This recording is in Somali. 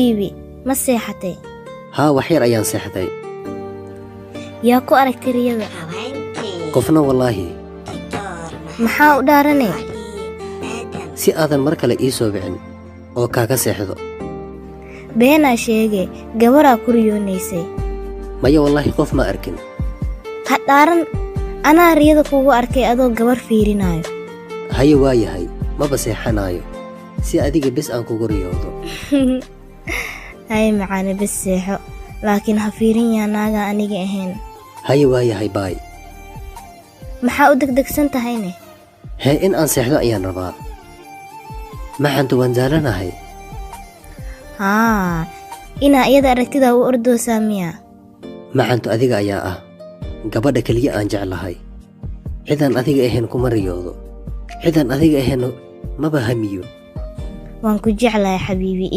حبيبي ما seexatay ها وحير أيان سيحتي yaa ku aragtay riyada قفنا والله maxaa u dhaaranay si aadan mar kale ii soo bixin oo kaaga seexdo beenaa sheegay gabaraa ku riyoonaysay maya wallahi qof ma arkin ha dhaaran anaa riyada kugu arkay adoo gabar fiirinayo haye waa yahay maba seexanaayo si adiga bis aan kugu riyoodo hay macaane bis seexo laakiin ha fiirin yaa naaga aniga ahayn haye waa yahay baay maxaa u degdegsan tahayne hee in aan seexdo ayaan rabaa maxantu waan daalanahay haa inaa iyada aragtida u ordoosaa miyaa maxantu adiga ayaa ah gabadha keliya aan jeclahay cidaan adiga ahayn kuma riyoodo cidaan adiga ahayn maba hamiyo waan ku jeclahay xabiibi